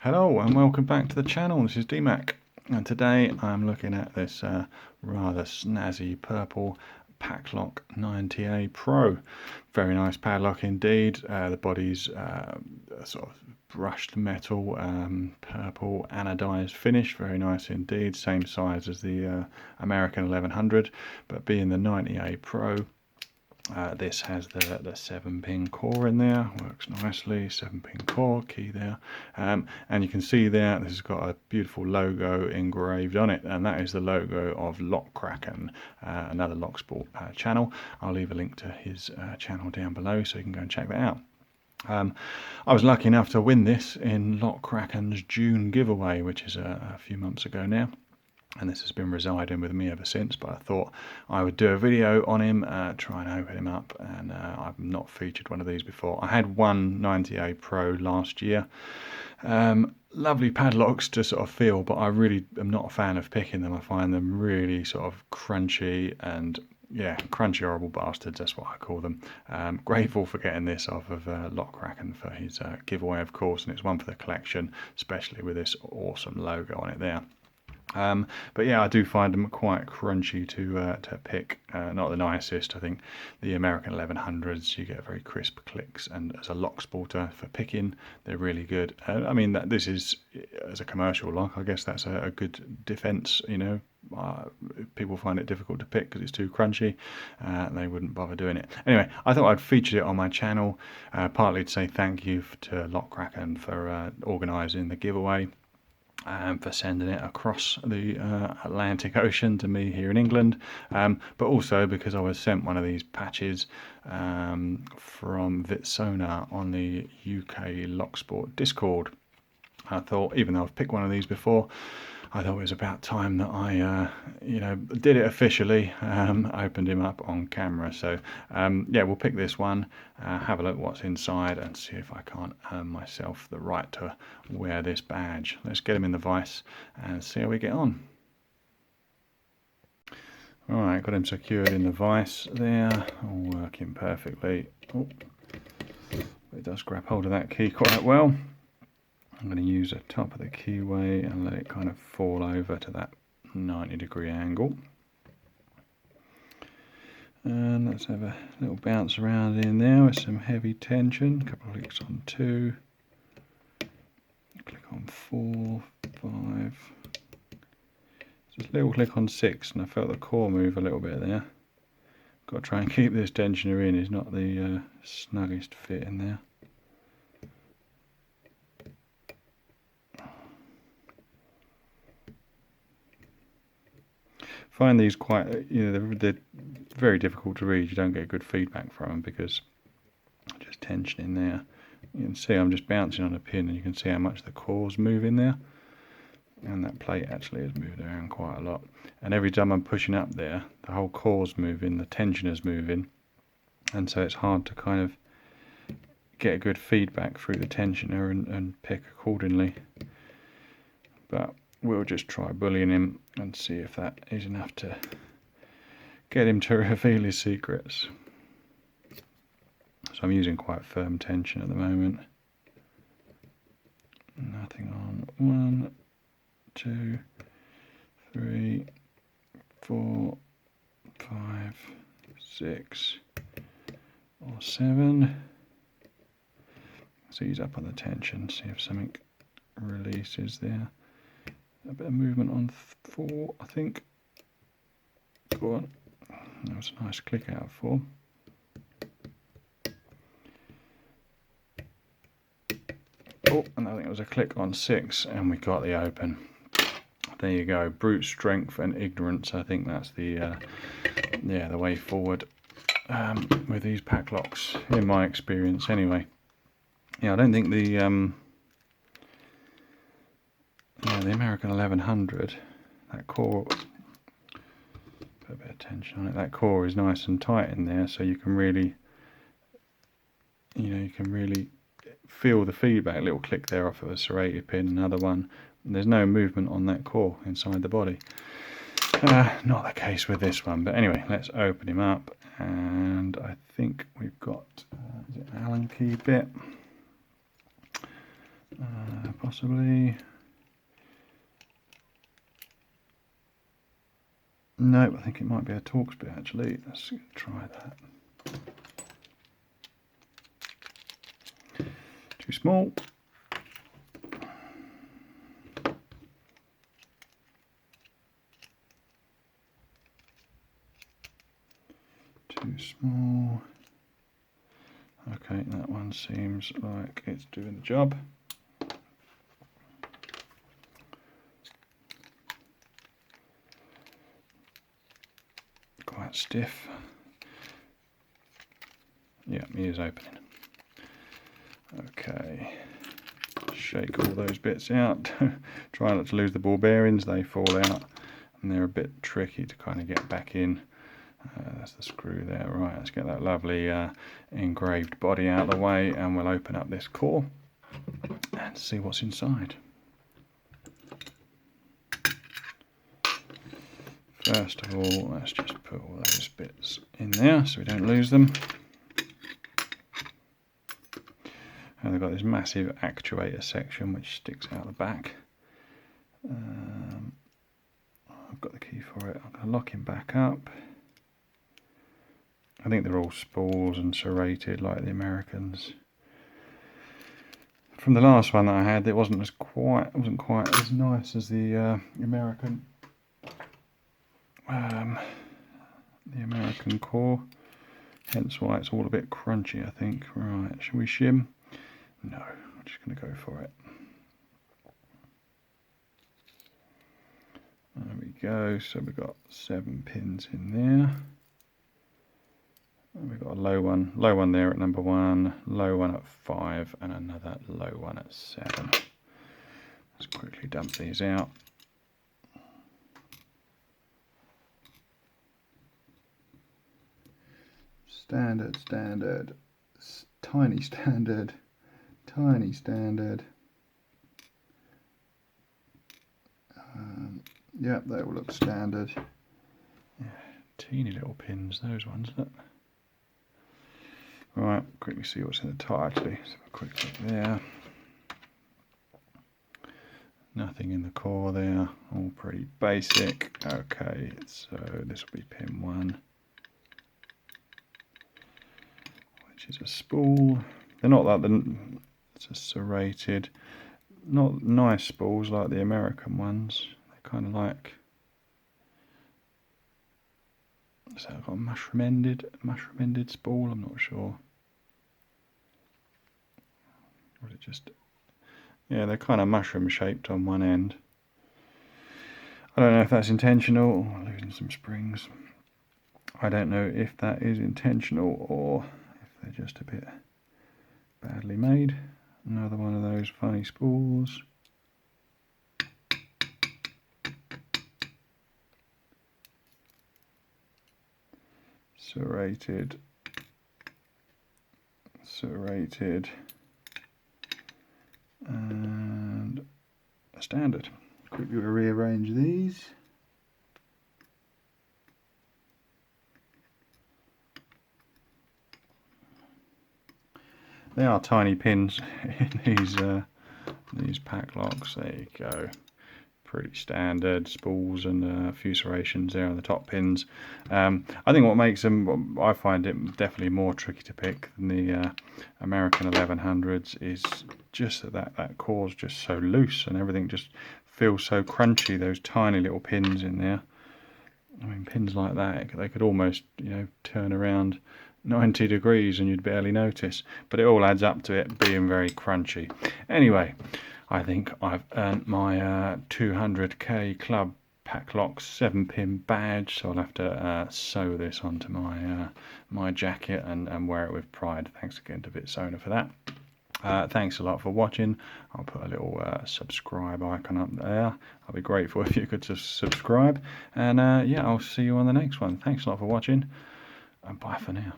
Hello and welcome back to the channel. This is DMAC, and today I'm looking at this rather snazzy purple Paclock 90A Pro. Very nice padlock indeed. The body's sort of brushed metal, purple anodized finish. Very nice indeed. Same size as the American 1100, but being the 90A Pro, this has the 7-pin core in there. Works nicely. 7-pin core, key there, and you can see there this has got a beautiful logo engraved on it, and that is the logo of KraKen, another lock sport channel. I'll leave a link to his channel down below so you can go and check that out. I was lucky enough to win this in KraKen's June giveaway, which is a few months ago now, and this has been residing with me ever since. But I thought I would do a video on him, try and open him up, and I've not featured one of these before. I had one 90A Pro last year. Lovely padlocks to sort of feel, but I really am not a fan of picking them. I find them really sort of crunchy, and yeah, crunchy horrible bastards, that's what I call them. Grateful for getting this off of KraKen for his giveaway, of course, and it's one for the collection, especially with this awesome logo on it there. But yeah, I do find them quite crunchy to pick. Not the nicest. I think the American 1100s, you get very crisp clicks, and as a lock sporter for picking, they're really good. I mean, this is, as a commercial lock, I guess that's a good defense, you know. People find it difficult to pick because it's too crunchy, they wouldn't bother doing it. Anyway, I thought I'd feature it on my channel, partly to say thank you to KraKen for organising the giveaway, and for sending it across the Atlantic Ocean to me here in England, but also because I was sent one of these patches from Vitsona on the UK Locksport Discord. I thought, even though I've picked one of these before, I thought it was about time that I, did it officially, opened him up on camera. So, yeah, we'll pick this one, have a look what's inside, and see if I can't earn myself the right to wear this badge. Let's get him in the vise and see how we get on. Alright, got him secured in the vise there, all working perfectly. Oh, it does grab hold of that key quite well. I'm going to use the top of the keyway and let it kind of fall over to that 90-degree angle. And let's have a little bounce around in there with some heavy tension. A couple of clicks on 2, click on 4, 5, just a little click on 6, and I felt the core move a little bit there. Got to try and keep this tensioner in, it's not the snuggest fit in there. Find these quite, they're very difficult to read. You don't get good feedback from them because just tension in there. You can see I'm just bouncing on a pin, and you can see how much the core's moving there, and that plate actually has moved around quite a lot. And every time I'm pushing up there, the whole core's moving, the tensioner's moving, and so it's hard to kind of get a good feedback through the tensioner and pick accordingly. But we'll just try bullying him and see if that is enough to get him to reveal his secrets. So I'm using quite firm tension at the moment. Nothing on 1, 2, 3, 4, 5, 6 or 7. So he's up on the tension, see if something releases there. A bit of movement on 4, I think. Go on. That was a nice click out of 4. Oh, and I think it was a click on 6, and we got the open. There you go. Brute strength and ignorance. I think that's the the way forward with these Paclocks, in my experience anyway. Yeah, I don't think the American 1100, that core, put a bit of tension on it, that core is nice and tight in there, so you can really, feel the feedback. A little click there off of a serrated pin, another one, and there's no movement on that core inside the body. Not the case with this one, but anyway, let's open him up, and I think we've got, is it Allen key bit? Possibly. Nope, I think it might be a Torx bit actually. Let's try that. Too small. Too small. Okay, that one seems like it's doing the job. Quite stiff. Yeah, he is opening. Okay, shake all those bits out. Try not to lose the ball bearings, they fall out and they're a bit tricky to kind of get back in. That's the screw there. Right, let's get that lovely engraved body out of the way and we'll open up this core and see what's inside. First of all, let's just put all those bits in there so we don't lose them. And they've got this massive actuator section which sticks out the back. I've got the key for it. I'm going to lock him back up. I think they're all spools and serrated like the Americans. From the last one that I had, it wasn't quite as nice as the American core. Hence why it's all a bit crunchy, I think. Right, shall we shim? No, I'm just going to go for it. There we go. So we've got 7 pins in there. We've got a low one there at number 1, low one at 5, and another low one at 7. Let's quickly dump these out. Standard, tiny standard, tiny standard. Yep, they all look standard. Yeah, teeny little pins, those ones. Look. Right, quickly see what's in the tie actually. Let's have a quick look there. Nothing in the core there, all pretty basic. Okay, so this will be pin 1, which is a spool. They're not like it's a serrated, not nice spools like the American ones. They're kind of like, so I've got a mushroom ended spool, I'm not sure. Or it just, yeah, they're kind of mushroom shaped on one end. I don't know if that's intentional. Oh, losing some springs. I don't know if that is intentional or if they're just a bit badly made. Another one of those funny spools. Serrated, and a standard. Quickly rearrange these. There are tiny pins in these Paclocks. There you go. Pretty standard spools and a few serrations there on the top pins. I think what makes them, I find it definitely more tricky to pick than the American 1100s, is just that core's just so loose and everything just feels so crunchy. Those tiny little pins in there. I mean, pins like that, they could almost, you know, turn around 90 degrees and you'd barely notice. But it all adds up to it being very crunchy. Anyway, I think I've earned my 200k club Paclock 7-pin badge, so I'll have to sew this onto my my jacket and wear it with pride. Thanks again to Vitsona for that. Thanks a lot for watching. I'll put a little subscribe icon up there. I'll be grateful if you could subscribe. And yeah, I'll see you on the next one. Thanks a lot for watching, and bye for now.